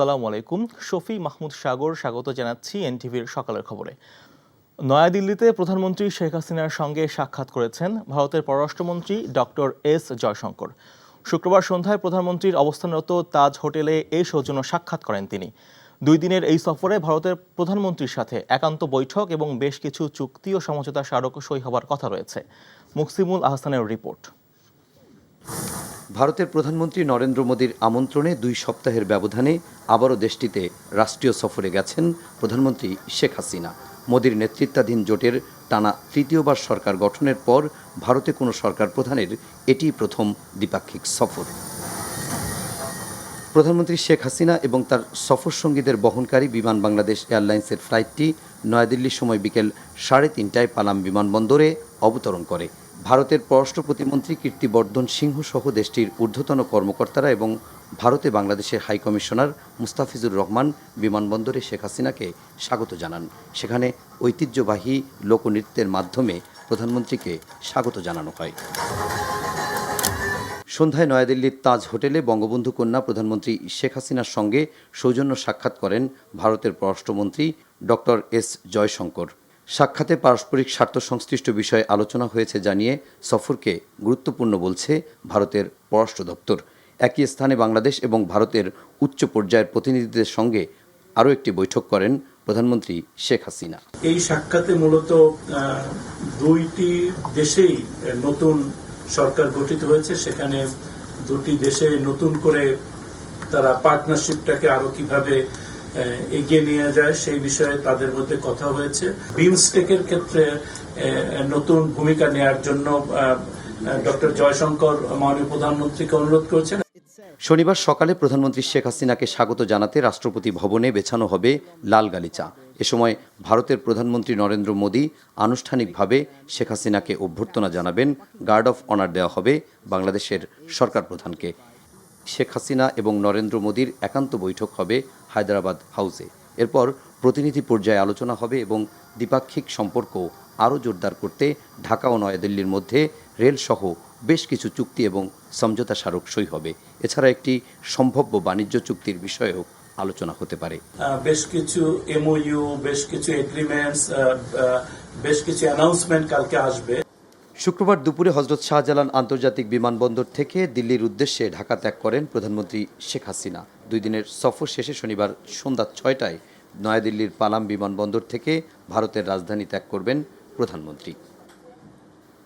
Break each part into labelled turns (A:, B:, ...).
A: আসসালামু আলাইকুম। শফি মাহমুদ সাগর স্বাগত জানাচ্ছি এনটিভির সকালের খবরে। নয়াদিল্লিতে প্রধানমন্ত্রী শেখ হাসিনার সঙ্গে সাক্ষাৎ করেছেন ভারতের পররাষ্ট্রমন্ত্রী ডক্টর এস জয়শঙ্কর। শুক্রবার সন্ধ্যায় প্রধানমন্ত্রীর অবস্থানরত তাজ হোটেলে এই সৌজন্য সাক্ষাৎ করেন তিনি। 2 দিনের এই সফরে ভারতের প্রধানমন্ত্রীর সাথে একান্ত বৈঠক এবং বেশ কিছু চুক্তি ও সমঝোতা স্মারক সই হবার কথা রয়েছে। মুকসিমুল আহসানের রিপোর্ট।
B: ভারতের প্রধানমন্ত্রী নরেন্দ্র মোদীর আমন্ত্রণে 2 সপ্তাহের ব্যবধানে আবারও দেশটিতে রাষ্ট্রীয় সফরে গেছেন প্রধানমন্ত্রী শেখ হাসিনা। মোদীর নেতৃত্বাধীন জোটের টানা তৃতীয়বার সরকার গঠনের পর ভারতে কোনো সরকার প্রধানের এটিই প্রথম দ্বিপাক্ষিক সফর। প্রধানমন্ত্রী শেখ হাসিনা এবং তার সফর সঙ্গীদের বহনকারী বিমান বাংলাদেশ এয়ারলাইন্সের ফ্লাইটটি নয়াদিল্লির সময় বিকেল 3:30টায় পালাম বিমানবন্দরে অবতরণ করে। ভারতের পররাষ্ট্র প্রতিমন্ত্রী কীর্তিবর্ধন সিংহ সহ দেশটির ঊর্ধ্বতন কর্মকর্তারা এবং ভারতে বাংলাদেশের হাইকমিশনার মুস্তাফিজুর রহমান বিমানবন্দরে শেখ হাসিনাকে স্বাগত জানান। সেখানে ঐতিহ্যবাহী লোকনৃত্যের মাধ্যমে প্রধানমন্ত্রীকে স্বাগত জানানো হয়। সন্ধ্যায় নয়াদিল্লির তাজ হোটেলে বঙ্গবন্ধু কন্যা প্রধানমন্ত্রী শেখ হাসিনার সঙ্গে সৌজন্য সাক্ষাৎ করেন ভারতের পররাষ্ট্রমন্ত্রী ডক্টর এস জয়শঙ্কর। সাক্ষাতে পারস্পরিক স্বার্থ সংশ্লিষ্ট বিষয়ে আলোচনা হয়েছে জানিয়ে সফরকে গুরুত্বপূর্ণ বলছে ভারতের পররাষ্ট্র দপ্তর। একই স্থানে বাংলাদেশ এবং ভারতের উচ্চ পর্যায়ের প্রতিনিধিদের সঙ্গে আরও একটি বৈঠক করেন প্রধানমন্ত্রী শেখ হাসিনা।
C: এই সাক্ষাতে মূলত দুইটি দেশেই নতুন সরকার গঠিত হয়েছে, সেখানে দুটি দেশে নতুন করে তারা পার্টনারশিপটাকে আরো কিভাবে এগিয়ে নিয়ে যায় সেই বিষয়ে তাদের মধ্যে কথা হয়েছে। বিমস্টেকের ক্ষেত্রে নতুন ভূমিকা নেওয়ার জন্য ডক্টর জয়শঙ্কর মাননীয় প্রধানমন্ত্রীকে অনুরোধ করেছেন।
B: শনিবার সকালে প্রধানমন্ত্রী শেখ হাসিনাকে স্বাগত জানাতে রাষ্ট্রপতি ভবনে বেছানো হবে লাল গালিচা। এ সময় ভারতের প্রধানমন্ত্রী নরেন্দ্র মোদী আনুষ্ঠানিকভাবে শেখ হাসিনাকে অভ্যর্থনা জানাবেন। গার্ড অফ অনার দেওয়া হবে বাংলাদেশের সরকার প্রধানকে। শেখ হাসিনা এবং নরেন্দ্র মোদীর একান্ত বৈঠক হবে হায়দ্রাবাদ হাউসে। এরপর প্রতিনিধি পর্যায়ে আলোচনা হবে এবং দ্বিপাক্ষিক সম্পর্ক আরও জোরদার করতে ঢাকা ও নয়াদিল্লির মধ্যে রেলসহ বেশ কিছু চুক্তি এবং সমঝোতা স্মারক সই হবে। এছাড়া একটি সম্ভাব্য বাণিজ্য চুক্তির বিষয়েও আলোচনা হতে পারে।
C: বেশ কিছু এমওইউ, বেশ কিছু এগ্রিমেন্টস, বেশ কিছু অ্যানাউন্সমেন্ট কালকে আসবে।
B: শুক্রবার দুপুরে হজরত শাহজালাল আন্তর্জাতিক বিমানবন্দর থেকে দিল্লির উদ্দেশ্যে ঢাকা ত্যাগ করেন প্রধানমন্ত্রী শেখ হাসিনা। 2 দিনের সফর শেষে শনিবার সন্ধ্যা 6টায় নয়াদিল্লির পালাম বিমানবন্দর থেকে ভারতের রাজধানী ত্যাগ করবেন প্রধানমন্ত্রী।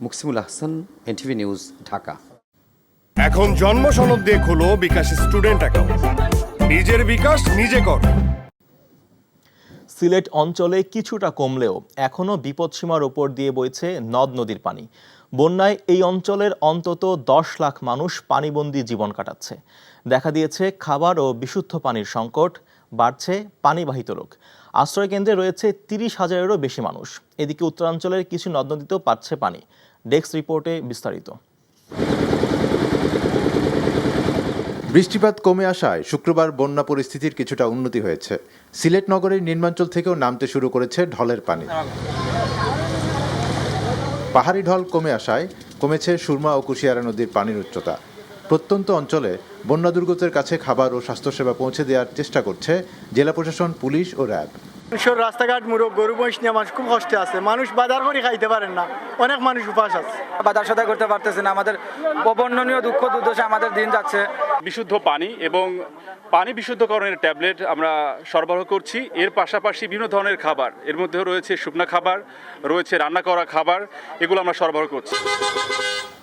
B: Muksimul Ahsan, NTV news, Dhaka.
D: এখন জন্ম সনদ দিয়ে খোলো বিকাশ স্টুডেন্ট অ্যাকাউন্ট। নিজের বিকাশ নিজে কর।
A: সিলেট অঞ্চলে কিছুটা কমলেও এখনও বিপদসীমার ওপর দিয়ে বইছে নদ নদীর পানি। বন্যায় এই অঞ্চলের অন্তত 10 লাখ মানুষ পানিবন্দী জীবন কাটাচ্ছে। দেখা দিয়েছে খাবার ও বিশুদ্ধ পানির সংকট, বাড়ছে পানিবাহিত রোগ। আশ্রয়কেন্দ্রে রয়েছে 30,000-এরও বেশি মানুষ। এদিকে উত্তরাঞ্চলের কিছু নদ নদীতেও পাচ্ছে পানি। ডেস্ক রিপোর্টে বিস্তারিত।
E: বৃষ্টিপাত কমে আসায় শুক্রবার বন্যা পরিস্থিতির কিছুটা উন্নতি হয়েছে। সিলেট নগরের নিম্নাঞ্চল থেকেও নামতে শুরু করেছে ঢলের পানি। পাহাড়ি ঢল কমে আসায় কমেছে সুরমা ও কুশিয়ারা নদীর পানির উচ্চতা। প্রত্যন্ত অঞ্চলে বন্যা দুর্গতের কাছে খাবার ও স্বাস্থ্যসেবা পৌঁছে দেওয়ার চেষ্টা করছে জেলা প্রশাসন, পুলিশ ও র্যাব।
F: রাস্তাঘাট মুরগ গরু মহিষ নিয়ে মানুষ খুব কষ্টে আছে। মানুষ বাজার করে খাইতে পারেন না, অনেক মানুষ উপাস আছে,
G: বাজার সদাই করতে পারতেছে না। আমাদের অবর্ণনীয় দুঃখ দুর্দশা আমাদের দিন যাচ্ছে।
H: বিশুদ্ধ পানি এবং পানি বিশুদ্ধকরণের ট্যাবলেট আমরা সরবরাহ করছি। এর পাশাপাশি বিভিন্ন ধরনের খাবার, এর মধ্যে রয়েছে শুকনা খাবার, রয়েছে রান্না করা খাবার, এগুলো আমরা সরবরাহ করছি।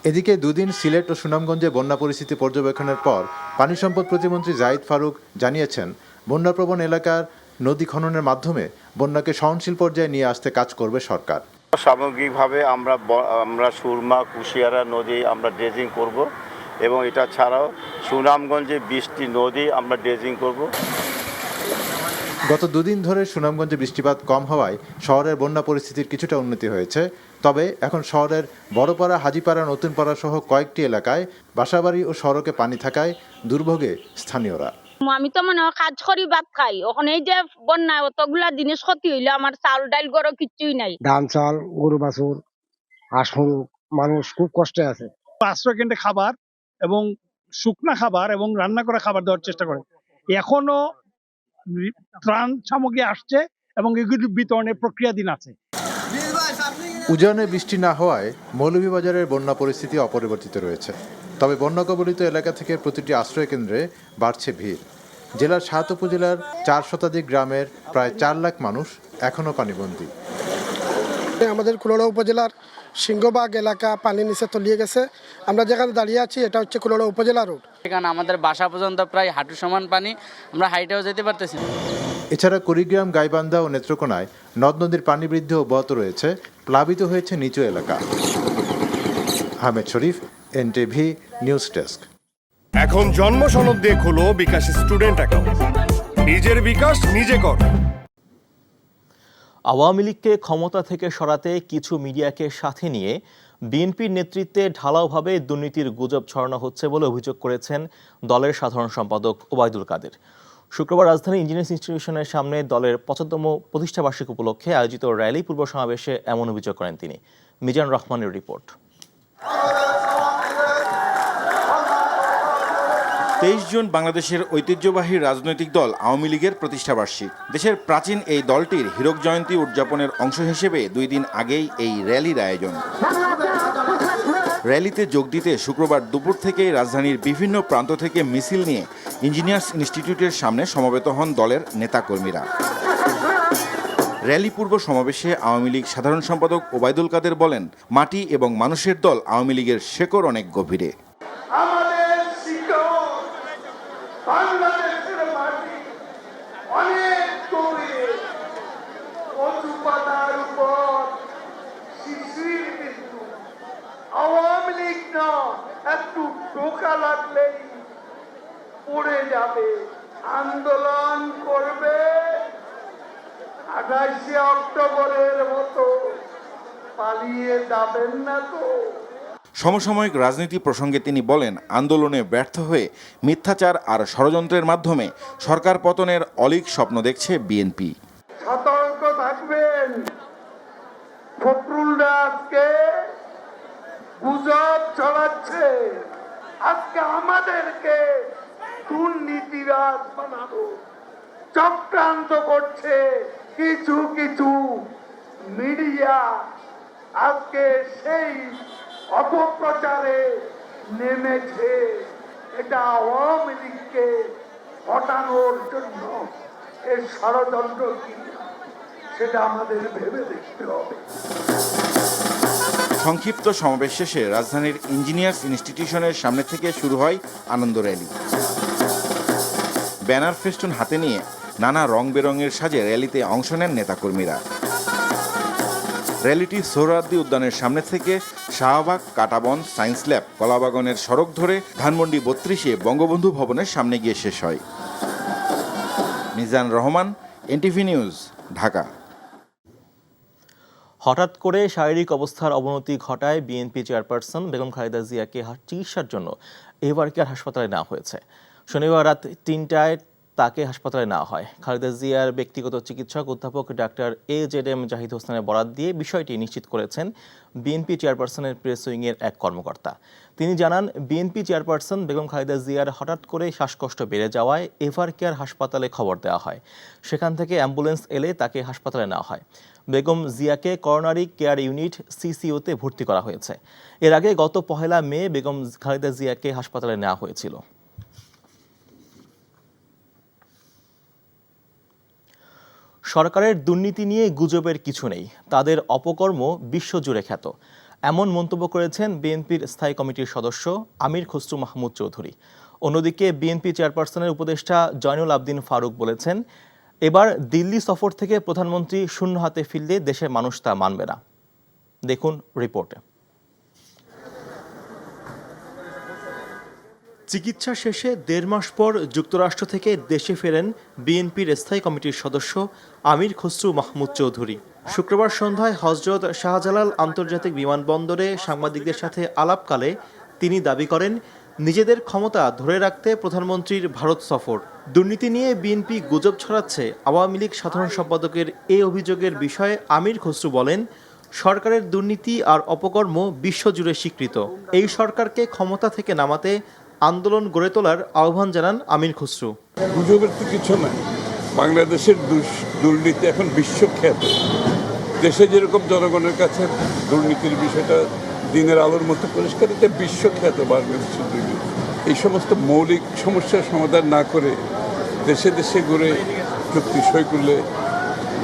E: এদিকে 2 দিন সিলেট ও সুনামগঞ্জে বন্যা পরিস্থিতি পর্যবেক্ষণের পর পানি সম্পদ প্রতিমন্ত্রী জাহিদ ফারুক জানিয়েছেন, বন্যাপ্রবণ এলাকার নদী খননের মাধ্যমে বন্যাকে সহনশীল পর্যায়ে নিয়ে আসতে কাজ করবে সরকার।
I: সামগ্রিকভাবে আমরা সুরমা কুশিয়ারা নদী আমরা ড্রেজিং করব এবং এটা ছাড়াও সুনামগঞ্জে 20টি নদী আমরা ড্রেজিং করব।
E: গত 2 দিন ধরে সুনামগঞ্জে বৃষ্টিপাত কম হওয়ায় শহরের বন্যা পরিস্থিতির কিছুটা উন্নতি হয়েছে। তবে এখন শহরের বড়পাড়া, হাজিপাড়া, নতুনপাড়া সহ কয়েকটি এলাকায় বাসাবাড়ি ও সড়কে পানি থাকায় দুর্ভোগে স্থানীয়রা।
J: আমি তো মনে হয় কাজ করি ভাত খাই, ওখানে এই যে বন্যায় অতগুলা জিনিস ক্ষতি হইলো, আমার চাল ডাল গরো কিচ্ছুই নাই।
F: ধান চাল, গরু বাছুর, হাঁস মুরগ, মানুষ খুব কষ্টে আছে।
C: আশ্রয়কেন্দ্রে খাবার এবং শুকনা খাবার এবং রান্না করা খাবার দেওয়ার চেষ্টা করে। এখনো
F: ত্রাণ সামগ্রী আসছে এবং এগুলি বিতরণের প্রক্রিয়াধীন আছে।
E: উজানে বৃষ্টি না হওয়ায় মৌলভীবাজারের বন্যা পরিস্থিতি অপরিবর্তিত রয়েছে। তবে বন্যা কবলিত এলাকা থেকে প্রতিটি আশ্রয় কেন্দ্রে বাড়ছে ভিড়। জেলার ৭ উপজেলার ৪ শতাধিক গ্রামের প্রায় ৪ লাখ মানুষ এখনও পানিবন্দী।
F: আমাদের কুলাউড়া উপজেলার সিংহবাগ এলাকা পানির নিচে তলিয়ে গেছে। আমরা যেখানে দাঁড়িয়ে আছি এটা হচ্ছে কুলাউড়া উপজেলা রোড।
G: এখানে আমাদের বাসা পর্যন্ত প্রায় হাঁটু সমান পানি, আমরা হাইটেও যেতে পারতেছি না।
E: এছাড়া কুড়িগ্রাম, গাইবান্ধা ও নেত্রকোনায় নদ নদীর পানি বৃদ্ধি অব্যাহত রয়েছে। প্লাবিত হয়েছে নিচু এলাকা। আহমেদ শরীফ, এনটিভি নিউজ ডেস্ক।
D: এখন জন্ম সনদ দিয়ে খোলো বিকাশ স্টুডেন্ট অ্যাকাউন্ট। নিজের বিকাশ নিজে কর।
A: আওয়ামী লীগকে ক্ষমতা থেকে সরাতে কিছু মিডিয়াকে সাথে নিয়ে বিএনপির নেতৃত্বে ঢালাওভাবে দুর্নীতির গুজব ছড়ানো হচ্ছে বলে অভিযোগ করেছেন দলের সাধারণ সম্পাদক ওবায়দুল কাদের। শুক্রবার রাজধানী ইঞ্জিনিয়ার্স ইনস্টিটিউশনের সামনে দলের 75তম প্রতিষ্ঠাবার্ষিকী উপলক্ষে আয়োজিত র্যালি পূর্ব সমাবেশে এমন অভিযোগ করেন তিনি। মিজান রহমানের রিপোর্ট।
K: 23 জুন বাংলাদেশের ঐতিহ্যবাহী রাজনৈতিক দল আওয়ামী লীগের প্রতিষ্ঠাবার্ষিক। দেশের প্রাচীন এই দলটির হীরক জয়ন্তী উদযাপনের অংশ হিসেবে 2 দিন আগেই এই র্যালির আয়োজন। র্যালিতে যোগ দিতে শুক্রবার দুপুর থেকেই রাজধানীর বিভিন্ন প্রান্ত থেকে মিছিল নিয়ে ইঞ্জিনিয়ার্স ইনস্টিটিউটের সামনে সমবেত হন দলের নেতাকর্মীরা। র্যালি পূর্ব সমাবেশে আওয়ামী লীগ সাধারণ সম্পাদক ওবায়দুল কাদের বলেন, মাটি এবং মানুষের দল আওয়ামী লীগের শেকড় অনেক গভীরে।
F: আওয়ামী লীগ না একটু টোকা লাগলেই পড়ে যাবে, আন্দোলন করবে 28শে অক্টোবরের মতো, পালিয়ে যাবেন না তো।
K: সমসাময়িক রাজনীতি প্রসঙ্গে তিনি বলেন, আন্দোলনে ব্যর্থ হয়ে মিথ্যাচার আর ষড়যন্ত্রের মাধ্যমে সরকার পতনের অলীক স্বপ্ন দেখছে বিএনপি।
F: সতর্ক থাকবেন, ফখরুলরা আজকে গুজব ছড়াচ্ছে, আজকে আমাদেরকে দুর্নীতিবাজ বানাবো চক্রান্ত করছে কিছু কিছু মিডিয়া। আজকে সেই অপপ্রচারে নেমেছে। এটা আওয়ামী লীগকে হটানোর জন্য এর ষড়যন্ত্র কি সেটা আমাদের ভেবে দেখতে হবে।
K: সংক্ষিপ্ত সমাবেশ শেষে রাজধানীর ইঞ্জিনিয়ার্স ইনস্টিটিউশনের সামনে থেকে শুরু হয় আনন্দ র্যালি। ব্যানার ফেস্টুন হাতে নিয়ে নানা রং বেরঙের সাজে র্যালিতে অংশ নেন নেতাকর্মীরা। র্যালিটি সোহরাওয়ার্দী উদ্যানের সামনে থেকে শাহবাগ, কাঁটাবন, সায়েন্স ল্যাব, কলাবাগানের সড়ক ধরে ধানমন্ডি 32-এ বঙ্গবন্ধু ভবনের সামনে গিয়ে শেষ হয়। Mizan Rahman, NTV news, Dhaka.
A: হঠাৎ করে শারীরিক অবস্থার অবনতি ঘটায় বিএনপি চেয়ারপারসন বেগম খালেদা জিয়াকে চিকিৎসার জন্য এভারকেয়ার হাসপাতালে নেওয়া হয়েছে। শনিবার রাত 3টায় তাকে হাসপাতালে নেওয়া হয়। খালেদা জিয়ার ব্যক্তিগত চিকিৎসক অধ্যাপক ডাক্তার AZM জাহিদ হোসেনের বরাত দিয়ে বিষয়টি নিশ্চিত করেছেন বিএনপি চেয়ারপারসনের প্রেস উইংয়ের এক কর্মকর্তা। তিনি জানান, বিএনপি চেয়ারপারসন বেগম খালেদা জিয়ার হঠাৎ করে শ্বাসকষ্ট বেড়ে যাওয়ায় এভারকেয়ার হাসপাতালে খবর দেওয়া হয়। সেখান থেকে অ্যাম্বুলেন্স এলে তাকে হাসপাতালে নেওয়া হয়। বেগম জিয়াকে করোনারি কেয়ার ইউনিট CCO-তে ভর্তি করা হয়েছে। এর আগে গত 1 মে বেগম খালেদা জিয়াকে হাসপাতালে নেওয়া হয়েছিল। সরকারের দুর্নীতি নিয়ে গুজবের কিছু নেই, তাদের অপকর্ম বিশ্বজুড়ে খ্যাত, এমন মন্তব্য করেছেন বিএনপির স্থায়ী কমিটির সদস্য আমির খসরু মাহমুদ চৌধুরী। অন্যদিকে বিএনপি চেয়ারপারসনের উপদেষ্টা জয়নুল আবদিন ফারুক বলেছেন, এবার দিল্লি সফর থেকে প্রধানমন্ত্রী শূন্য হাতে ফিরলে দেশের মানুষ তা মানবে না। দেখুন রিপোর্টে। চিকিৎসা শেষে 1.5 মাস পর যুক্তরাষ্ট্র থেকে দেশে ফেরেন বিএনপির স্থায়ী কমিটির সদস্য আমির খসরু মাহমুদ চৌধুরী। শুক্রবার সন্ধ্যায় হযরত শাহজালাল আন্তর্জাতিক বিমানবন্দরে সাংবাদিকদের সাথে আলাপকালে তিনি দাবি করেন, নিজেদের ক্ষমতা ধরে রাখতে প্রধানমন্ত্রীর ভারত সফর। দুর্নীতি নিয়ে বিএনপি গুজব ছড়াচ্ছে, আওয়ামী লীগ সাধারণ সম্পাদকের এই অভিযোগের বিষয়ে আমির খসরু বলেন, সরকারের দুর্নীতি আর অপকর্ম বিশ্বজুড়ে স্বীকৃত। এই সরকারকে ক্ষমতা থেকে নামাতে আন্দোলন গড়ে তোলার আহ্বান জানান আমির খসরু।
F: গুজবের তো কিছু নাই,
L: বাংলাদেশের দুর্নীতি এখন বিশ্বখ্যাত। দেশে যেরকম জনগণের কাছে দুর্নীতির বিষয়টা দিনের আলোর মতো পরিষ্কার, এটা বিশ্বখ্যাত বাংলাদেশের দুর্নীতি। এই সমস্ত মৌলিক সমস্যার সমাধান না করে দেশে দেশে ঘুরে চুক্তি সই করলে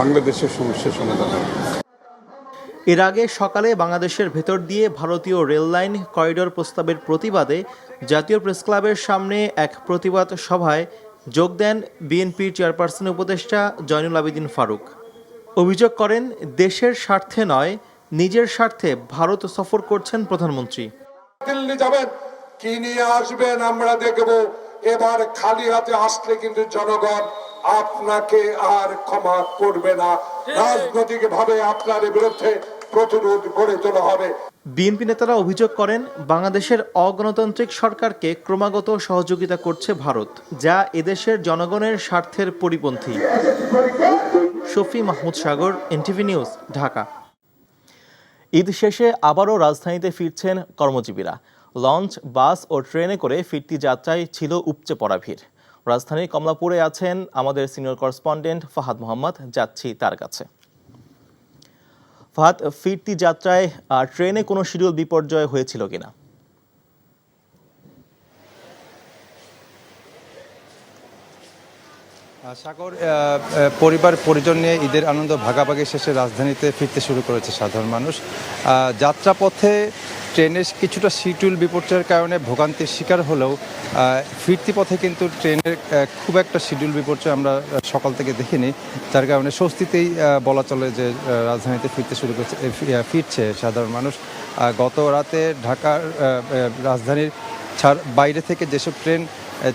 L: বাংলাদেশের সমস্যার সমাধান হবে।
A: এর আগে সকালে বাংলাদেশের ভেতর দিয়ে ভারতীয় রেল লাইন করিডোর প্রস্তাবের প্রতিবাদে জাতীয় প্রেসক্লাবের সামনে এক প্রতিবাদ সভায় যোগ দেন বিএনপির চেয়ারপারসন উপদেষ্টা জয়নুল আবেদিন ফারুক। অভিযোগ করেন, দেশের স্বার্থে নয়, নিজের স্বার্থে ভারত সফর করছেন প্রধানমন্ত্রী।
M: দিল্লি যাবেন, কি নিয়ে আসবেন আমরা দেখব। এবার খালি হাতে আসলে কিন্তু জনগণ আপনাকে আর ক্ষমা করবে না। রাজনৈতিক ভাবে আপনার বিরুদ্ধে প্রতিরোধ গড়ে তোলা হবে।
A: বিএনপি নেতারা অভিযোগ করেন, বাংলাদেশের অগণতান্ত্রিক সরকারকে ক্রমাগত সহযোগিতা করছে ভারত, যা এদেশের জনগণের স্বার্থের পরিপন্থী। শফি মাহমুদ সাগর, এনটিভি নিউজ, ঢাকা। ঈদ শেষে আবারও রাজধানীতে ফিরছেন কর্মজীবীরা। লঞ্চ, বাস ও ট্রেনে করে ফিরতি যাত্রায় ছিল উপচে পড়া ভিড়। রাজধানীর কমলাপুরে আছেন আমাদের সিনিয়র করেসপন্ডেন্ট ফাহাদ মোহাম্মদ, যাচ্ছি তার কাছে। ফাহাদ, ফিরতি যাত্রায় ট্রেনে কোনো শিডিউল বিপর্যয় হয়েছিল কিনা?
N: সাগর, পরিবার পরিজন নিয়ে ঈদের আনন্দ ভাগাভাগি শেষে রাজধানীতে ফিরতে শুরু করেছে সাধারণ মানুষ। যাত্রাপথে ট্রেনের কিছুটা শিডিউল বিপর্যয়ের কারণে ভোগান্তির শিকার হলেও ফিরতি পথে কিন্তু ট্রেনের খুব একটা শিডিউল বিপর্যয় আমরা সকাল থেকে দেখিনি, যার কারণে স্বস্তিতেই বলা চলে যে রাজধানীতে ফিরছে সাধারণ মানুষ। গত রাতে ঢাকার রাজধানীর বাইরে থেকে যেসব ট্রেন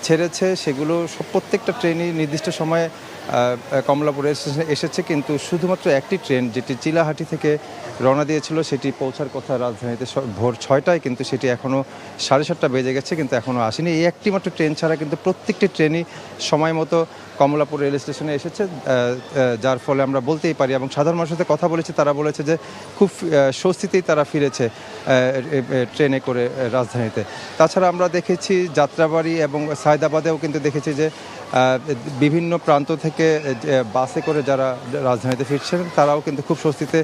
N: ছেড়েছে সেগুলো প্রত্যেকটা ট্রেনই নির্দিষ্ট সময়ে কমলাপুর স্টেশনে এসেছে, কিন্তু শুধুমাত্র একটি ট্রেন যেটি চিলাহাটি থেকে রওনা দিয়েছিল সেটি পৌঁছার কথা রাজধানীতে ভোর 6টায়, কিন্তু সেটি এখনও 7:30 বেজে গেছে, কিন্তু এখনও আসেনি। এই একটি মাত্র ট্রেন ছাড়া কিন্তু প্রত্যেকটি ট্রেনই সময় মতো কমলাপুর রেল স্টেশনে এসেছে, যার ফলে আমরা বলতেই পারি, এবং সাধারণ মানুষের সাথে কথা বলেছে, তারা বলেছে যে খুব স্বস্তিতেই তারা ফিরেছে ট্রেনে করে রাজধানীতে। তাছাড়া আমরা দেখেছি যাত্রাবাড়ি এবং সায়দাবাদেও কিন্তু দেখেছি যে বিভিন্ন প্রান্ত থেকে বাসে করে যারা রাজধানীতে ফিরছেন তারাও কিন্তু খুব স্বস্তিতে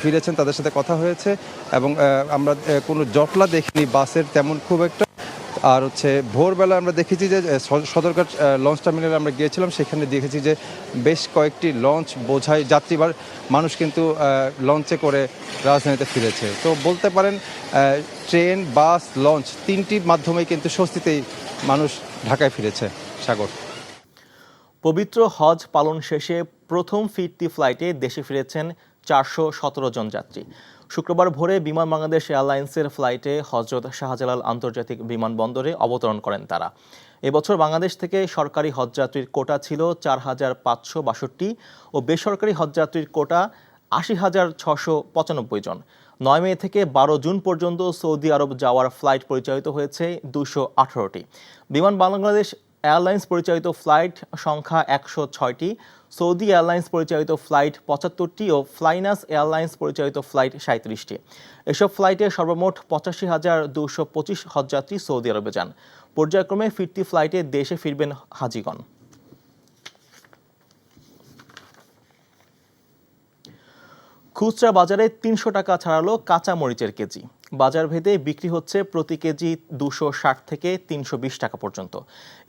N: ফিরেছেন, তাদের সাথে কথা হয়েছে, এবং আমরা কোনো জটলা দেখিনি বাসের তেমন খুব একটা। আর ভোরবেলা আমরা দেখেছি যে সদরঘাট লঞ্চ টার্মিনালে আমরা গিয়েছিলাম, সেখানে দেখেছি যে বেশ কয়েকটি লঞ্চ বোঝাই যাত্রীবার মানুষ কিন্তু লঞ্চে করে রাজধানীতে ফিরেছে। তো বলতে পারেন ট্রেন, বাস, লঞ্চ তিনটির মাধ্যমেই কিন্তু স্বস্তিতেই মানুষ ঢাকায় ফিরেছে। সাগর,
A: পবিত্র হজ পালন শেষে প্রথম ফিরতি ফ্লাইটে দেশে ফিরেছেন 417 জন যাত্রী। শুক্রবার ভোরে বিমান বাংলাদেশ এয়ারলাইন্সের ফ্লাইটে হজরত শাহজালাল আন্তর্জাতিক বিমানবন্দরে অবতরণ করেন তারা। এবছর বাংলাদেশ থেকে সরকারি হজযাত্রীর কোটা ছিল 4,562 ও বেসরকারি হজযাত্রীর কোটা 80,695 জন। 9 মে থেকে 12 জুন পর্যন্ত সৌদি আরব যাওয়ার ফ্লাইট পরিচালিত হয়েছে 218টি। বিমান বাংলাদেশ এয়ারলাইন্স পরিচালিত ফ্লাইট সংখ্যা 106টি, সৌদি এয়ারলাইন্স পরিচালিত ফ্লাইট 75টি ও ফ্লাইনাস এয়ারলাইন্স পরিচালিত ফ্লাইট 37টি। এসব ফ্লাইটে সর্বমোট 85,225 হজযাত্রী সৌদি আরবে যান। পর্যায়ক্রমে ফিরতি ফ্লাইটে দেশে ফিরবেন হাজিগণ। খুচরা বাজারে 300 টাকা ছাড়ালো কাঁচা মরিচের কেজি। বাজার ভেদে বিক্রি হচ্ছে প্রতি কেজি 260 থেকে 320 টাকা পর্যন্ত।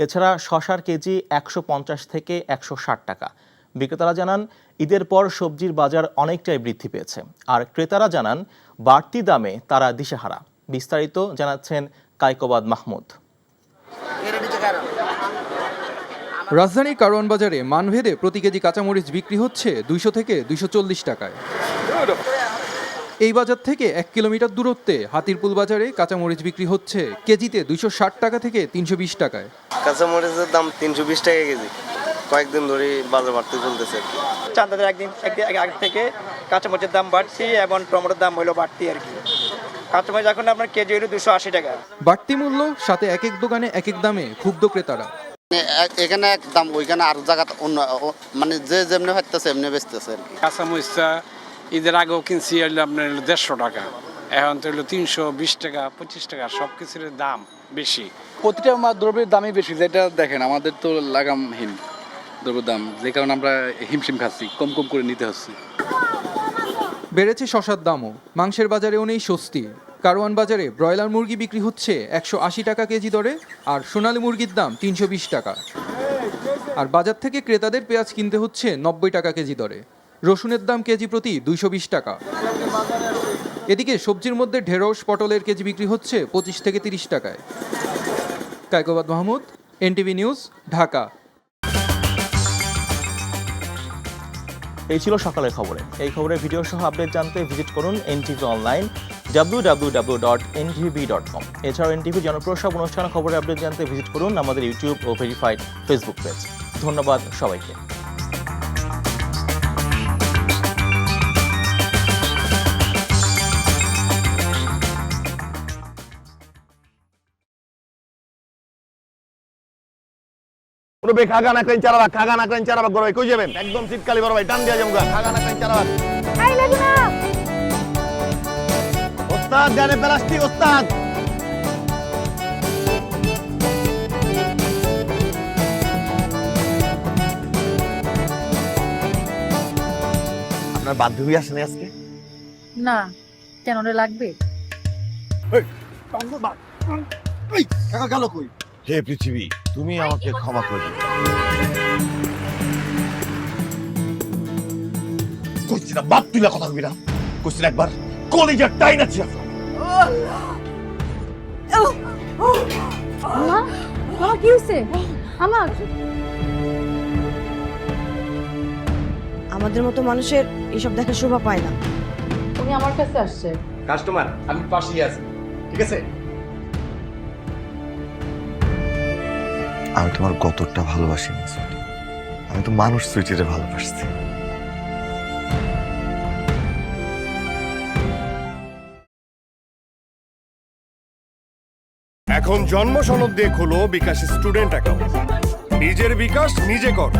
A: এছাড়া শসার কেজি 150 থেকে 160 টাকা। বিক্রেতারা জানান, ঈদের পর সবজির বাজার অনেকটাই বৃদ্ধি পেয়েছে, আর ক্রেতারা জানান বাড়তি দামে তারা দিশেহারা। বিস্তারিত জানাচ্ছেন কায়কোবাদ মাহমুদ।
O: রাজধানীর কারওয়ান বাজারে মানভেদে প্রতি কেজি কাঁচামরিচ বিক্রি হচ্ছে 200 থেকে 240 টাকায়। এই বাজার থেকে 1 কিলোমিটার দূরত্বে হাতিরপুল বাজারে কাঁচামরিচ বিক্রি হচ্ছে কেজিতে 260 টাকা থেকে 320 টাকায়।
P: কাঁচামরিচের দাম 320 টাকা কেজি, কয়েকদিন ধরে বাজার বাড়তে চলতেছে।
G: চাঁদাদের একদিন আগে থেকে কাঁচামরিচের দাম বাড়ছে এবং টমেটোর দাম হলো বাড়তি আর কি। কাঁচামরিচ এখন আপনার কেজি হলো 280 টাকা।
O: বাড়তি মূল্য, সাথে এক এক দোকানে এক এক দামে ক্ষুব্ধ ক্রেতারা।
P: এখানে এক দাম, ওইখানে আর জায়গা অন্য, মানে যে যেমনি হইতেছে এমনি বেচতেছে আর কি।
Q: কাঁচামরিচটা ঈদের আগেও কিনছি আপনার 150 টাকা, এখন তো হলো 320 টাকা, 25 টাকা, সব কিছুর দাম বেশি।
R: প্রতিটা দ্রব্যের দামই বেশি, যেটা দেখেন আমাদের তো লাগামহীন, দ্রব্যের দাম, যে কারণে আমরা হিমশিম খাচ্ছি, কম কম করে নিতে হচ্ছে।
O: বেড়েছে শশার দামও, মাংসের বাজারেও নেই স্বস্তি। কারওয়ান বাজারে ব্রয়লার মুরগি বিক্রি হচ্ছে 180 টাকা কেজি দরে, আর সোনালী মুরগির দাম 320 টাকা। আর বাজার থেকে ক্রেতাদের পেঁয়াজ কিনতে হচ্ছে 90 টাকা কেজি দরে। রসুনের দাম কেজি প্রতি 220 টাকা। এদিকে সবজির মধ্যে ঢেঁড়স, পটলের কেজি বিক্রি হচ্ছে 25 থেকে 30 টাকায়। Kaykobad Mahmud, NTV news, Dhaka.
A: এই ছিল সকালের খবরে। এই খবরের ভিডিও সহ আপডেট জানতে ভিজিট করুন NTV অনলাইন www.ntv.com। এছাড়াও NTV জনপ্রিয় সব অনুষ্ঠান খবরের আপডেট জানতে ভিজিট করুন আমাদের ইউটিউব ও ভেরিফাইড ফেসবুক পেজ। ধন্যবাদ সবাইকে।
S: খাগা না করেন চারাবাগ, খাগা না করেন চারাবাগ, বড় ভাই কই যাবেন? একদম শীতকালে বড় ভাই টান দিয়া যাবো, খাগা না করেন চারাবাগ। ওস্তাদ জানে প্লাস্টিক, ওস্তাদ আপনার বান্ধবী আসেনি আজকে?
T: না, কেন রে লাগবে?
S: গেল কই? হে পৃথিবী, তুমি আমাকে ক্ষমা করে দিও। কইছি না বাপ তুইলা কথা কবি না, কইছি না একবার কলিজার টাইন আছে।
T: কি হয়েছে আমার?
U: আমাদের মতো মানুষের এসব দেখার শোভা পায় না।
T: উনি আমার কাছে আসছে।
S: কাস্টমার, আমি পাশেই আছি, ঠিক আছে?
V: আমি তোমার কতটা ভালোবাসি, আমি তো মানুষ সুইটিরে ভালোবাসছি।
D: এখন জন্ম সনদ দিয়ে খোলো বিকাশ স্টুডেন্ট অ্যাকাউন্ট। নিজের বিকাশ নিজে কর।